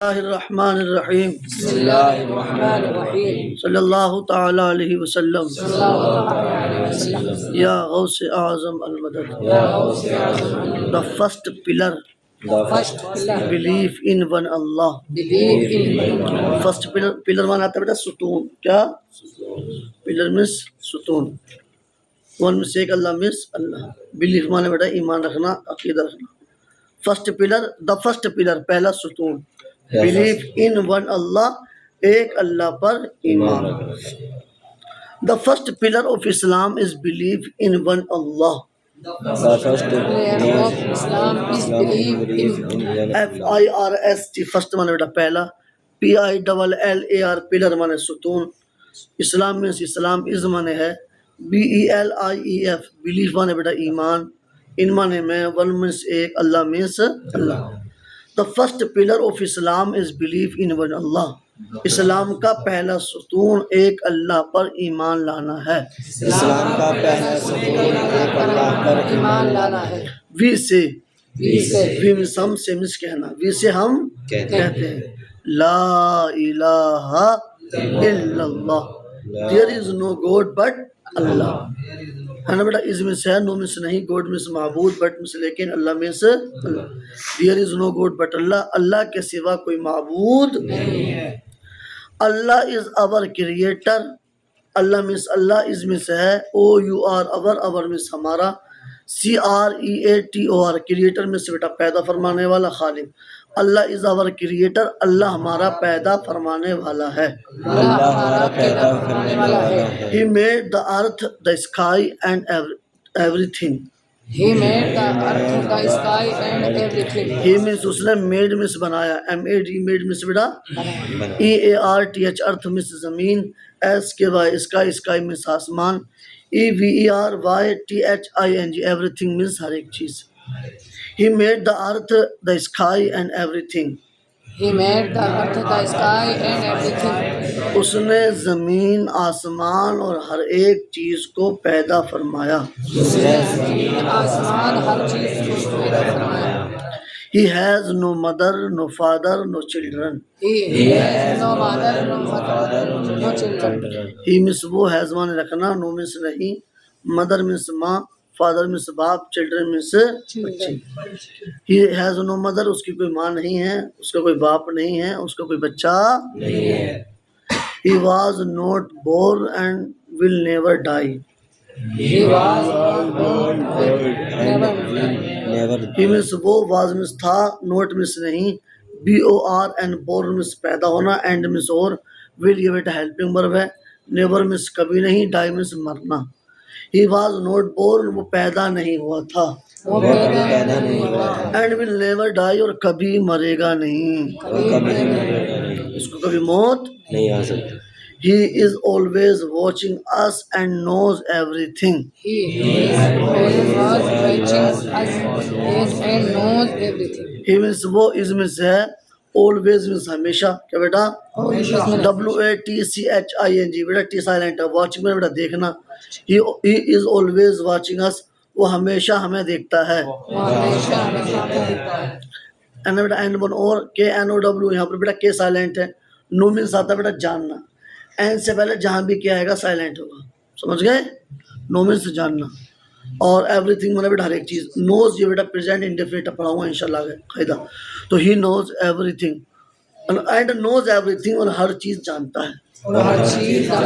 बिस्मिल्लाहिर्रहमानिर्रहीम बिस्मिल्लाहिर्रहमानिर्रहीम सल्लल्लाहु ताला अलैहि वसल्लम सल्लल्लाहु अलैहि वसल्लम या गौसे आज़म अल मदद। या गौसे आज़म अल the first pillar The first pillar belief in one Allah. believe in one first pillar माना आता है बेटा सुतून। क्या पिलर मीन्स सुतून। वन मीन्स एक, अल्लाह मीन्स अल्लाह। बिलीफ माने बेटा ईमान रखना, अकीदा रखना। First pillar, the first pillar पहला सुतून। बिलीफ इन वन अल्लाह, एक अल्लाह पर ईमान। The first pillar of Islam is belief in one Allah. The first pillar of Islam is belief in FIRST first माने बेटा पहला। PILLAR पिलर माने सुतून। इस्लाम मीन्स इस्लाम, इज माने है, BELIEF बिलीफ माने बेटा ईमान, इन माने में, वन मीन्स एक, Allah means Allah. The first pillar of Islam is belief in one Allah. इस्लाम का पहला सुतून एक अल्लाह पर ईमान लाना है। इस्लाम का पहला सुतून एक अल्लाह पर ईमान लाना है। वी से वी मीन्स हम, से मीन्स कहना, वी से हम कहते हैं ला इलाहा इल्लल्लाह, there is no God but Allah. है ना बेटा, इज मीन्स है, नो मीन्स नहीं, गॉड मीन्स माबूद, बट मीन्स लेकिन, Allah means Allah. There is no God but Allah, Allah के सिवा कोई माबूद नहीं है। Allah is our creator. Allah means Allah, is means है, OUR अवर मीन्स हमारा, CREATOR क्रिएटर मीन्स बेटा पैदा फरमाने वाला, खालिक। अल्लाह इज अवर क्रिएटर, अल्लाह हमारा पैदा फरमाने वाला है। अल्लाह हमारा पैदा फरमाने वाला है। He made the earth, the sky and everything. He made the earth, the sky and everything. He means उसने, made मीन्स बनाया, MAD made मीन्स बेटा EARTH अर्थ मीन्स जमीन, SKY स्काई मीन्स आसमान, EVERYTHING एवरीथिंग मीन्स हर एक चीज। He made the earth, the sky and everything. He made the earth, the sky and everything. उसने जमीन, आसमान और हर एक चीज को पैदा फरमाया। उसने जमीन, आसमान, हर चीज को पैदा फरमाया। He has no mother, no father, no children. He has no mother, no father, no children. He means वो, has माने रखना, no means नहीं, mother means माँ, father means बाप, children means बच्चे। He has no mother, उसकी कोई माँ नहीं है, उसका कोई बाप नहीं है, उसका कोई बच्चा नहीं है। He was not born and will never die. He was born, never. He means वो, was means था, not means नहीं, BOR and born means पैदा होना, and means और, will ये बेटा हेल्पिंग वर्ब है, never means कभी नहीं, die means मरना। He was not born, वो पैदा नहीं हुआ था, वो पैदा नहीं हुआ था, and will never die और कभी मरेगा नहीं, इसको कभी मौत नहीं आ सकती। He is always watching us and knows everything. He is always watching us and knows everything. He means वो, is means है, always means हमेशा, क्या बेटा, WATCHING बेटा, T साइलेंट है, watching में बेटा देखना। He is always watching us, वो हमेशा हमें देखता है। एन बेटा एन वन और KNOW, यहाँ पर बेटा K साइलेंट है, नो मीन्स आता है बेटा जानना, एन से पहले जहाँ भी क्या आएगा साइलेंट होगा, समझ गए, नो मीन्स जानना। और एवरीथिंग मतलब बेटा हर एक चीज, नोज ये बेटा प्रेजेंट इंडेफिनिट पढ़ाऊंगा इंशाल्लाह कायदा। तो ही knows everything and knows everything, और हर चीज जानता है,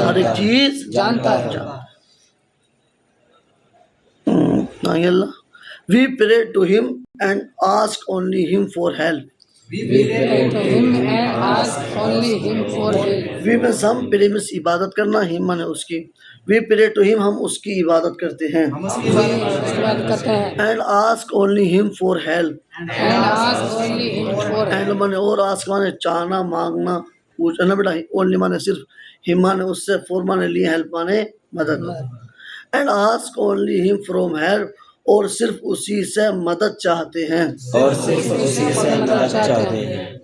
हर एक चीज जानता है। Allah, we pray to him and ask only him for help. We pray to him and ask only him for help. We means हम, प्रे मीन्स इबादत करना, हिम माने उसकी, वी प्रे टू हिम हम उसकी इबादत करते हैं, and ask only him for help, and माने और, आस्क माने चाहना, मांगना, पूछना बेटा, ओनली माने सिर्फ, हिम माने उससे, फॉर माने लिए, हेल्प माने मदद, and ask only him from help, और सिर्फ उसी से मदद चाहते हैं, और सिर्फ उसी से मदद चाहते हैं।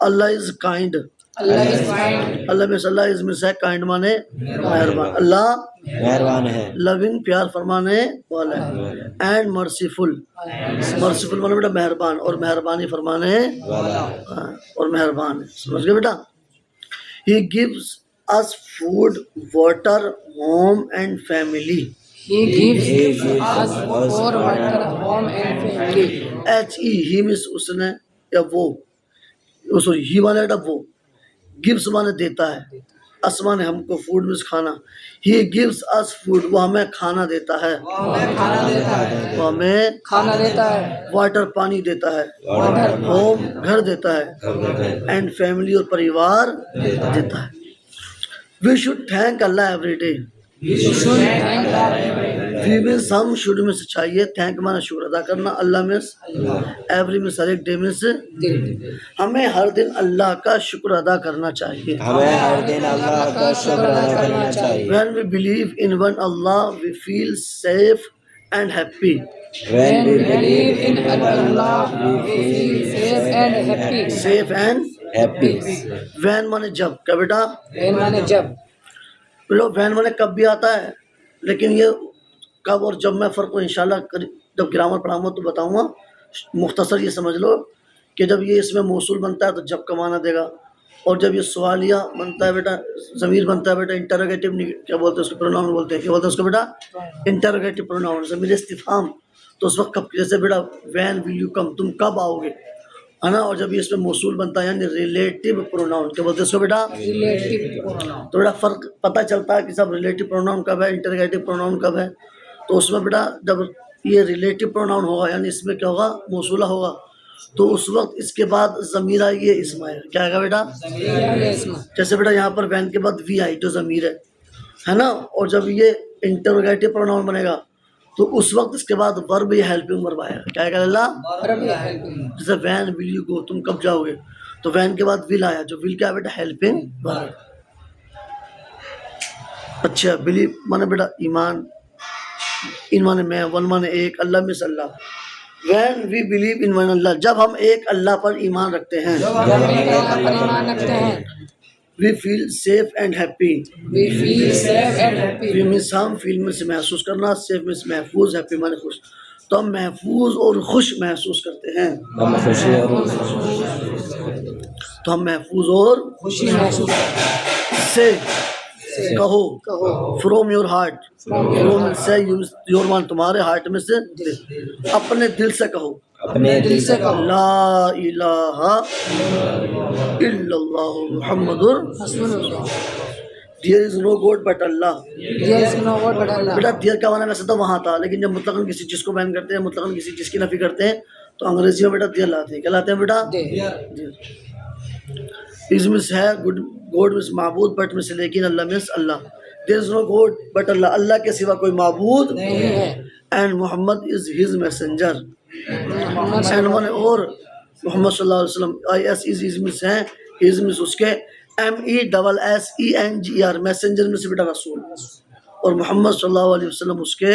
Allah is kind, Allah is kind. Allah में अल्लाह इसमें से काइंड माने मेहरबान, अल्लाह मेहरबान है, लविंग प्यार फरमाने वाला है, एंड मर्सीफुल, मर्सीफुल माने बेटा मेहरबान, और मेहरबानी फरमाने वाला और मेहरबान है, समझ गए बेटा। He gives us food, water, home and family. He gives us for water, home and family. H E he means उसने या वो, सॉरी ही माने बेटा वो, गिव्स माने देता है, अस माने हमको, फूड मीन्स खाना। ही गिव्स अस फूड, वो हमें खाना देता है, हमें खाना देता है, वो हमें खाना देता है, वाटर पानी देता है, वाटर होम घर देता है, एंड फैमिली और परिवार देता है। We should thank Allah every day. should thank God. We means हम, शुड मीन्स चाहिए, थैंक माना शुक्र अदा करना, अल्लाह मीन्स एवरी मीन्स हर एक, डे मीन्स हमें हर दिन अल्लाह का शुक्र अदा करना चाहिए। हमें हर दिन अल्लाह का शुक्र अदा करना चाहिए। When we believe in one Allah, we feel safe and happy. When we believe in Allah, we feel safe and happy. Safe and happy, when माने जब, क्या बेटा? When माने जब, बोलो when माने कब भी आता है, लेकिन ये कब और जब में फ़र्क को इंशाल्लाह जब ग्रामर पढ़ाऊंगा तो बताऊंगा। मुख्तसर ये समझ लो कि जब ये इसमें मौसूल बनता है तो जब का माना देगा, और जब ये सवालिया बनता है बेटा, ज़मीर बनता है बेटा, इंटरोगेटिव, क्या बोलते हैं उसको, प्रोनाउन बोलते हैं, क्या बोलते हैं उसको बेटा? इंटरोगेटिव प्रोनाउन, ज़मीर इस्तिफ़हाम। तो उस वक्त कब, जैसे बेटा वैन विल यू कम, तुम कब आओगे, है ना। और जब ये इसमें मौसूल बनता है यानी रिलेटिव प्रोनाउन, क्या बोलते हैं उसको बेटा? relative pronoun. तो बेटा फ़र्क पता चलता है कि सब रिलेटिव प्रोनाउन कब है, इंटरोगेटिव प्रोनाउन कब है। तो उसमें बेटा जब ये रिलेटिव प्रोनाउन होगा यानी इसमें क्या होगा, मौसूला होगा, तो उस वक्त इसके बाद ज़मीर आई, ये इसम आएगा, क्या आएगा बेटा? Yes, ma. जैसे बेटा यहाँ पर वैन के बाद वी आई तो ज़मीर है ना। और जब ये इंटरोगेटिव प्रोनाउन बनेगा तो उस वक्त इसके बाद वर्ब या हेल्पिंग वर्ब आएगा, क्या आएगा अल्लाह? Verb या helping. जैसे वैन विल यू गो, तुम कब जाओगे, तो वैन के बाद विल आया, जो विल क्या है बेटा? Helping verb. अच्छा, बिलीव माने बेटा ईमान, इन माने मैं, वन माने एक, Allah means Allah. When we believe in one Allah, जब हम एक अल्लाह पर ईमान रखते हैं, जब हम एक अल्लाह पर ईमान रखते हैं, we feel safe and happy. we feel safe and happy. We means हम, फील में से महसूस करना, सेफ मीन्स महफूज, हैप्पी माने खुश। तो हम महफूज और खुश महसूस करते हैं, हम खुशी और तो हम महफूज और खुशी महसूस करते हैं। से कहो, कहो, फ्रॉम योर हार्ट, फ्रॉम से योर मान, तुम्हारे हार्ट में से, अपने दिल से कहो, अपने दिल से कहो, ला इलाहा इल्लल्लाह मुहम्मदुर रसूलुल्लाह। There is no God but Allah. There is no God but Allah. बेटा देयर का माना वैसे तो वहाँ था, लेकिन जब मुतलकन किसी चीज़ को बैन करते हैं, मुतलकन किसी चीज़ की नफी करते हैं, तो अंग्रेजी में बेटा देयर लाते हैं, क्या लाते हैं बेटा? इज मिस है गुड, गॉड मिस माबूद, बट मिस लेकिन, Allah means Allah. There is no God but Allah, Allah के सिवा कोई माबूद नहीं है। And Muhammad is his messenger, Muhammad and one और मोहम्मद सल्लल्लाहु अलैहि वसल्लम, आई एस इज मिस है, हिज मिस उसके, MESSENGER मैसेंजर में से बेटा रसूल, और मोहम्मद सल्लल्लाहु अलैहि वसल्लम उसके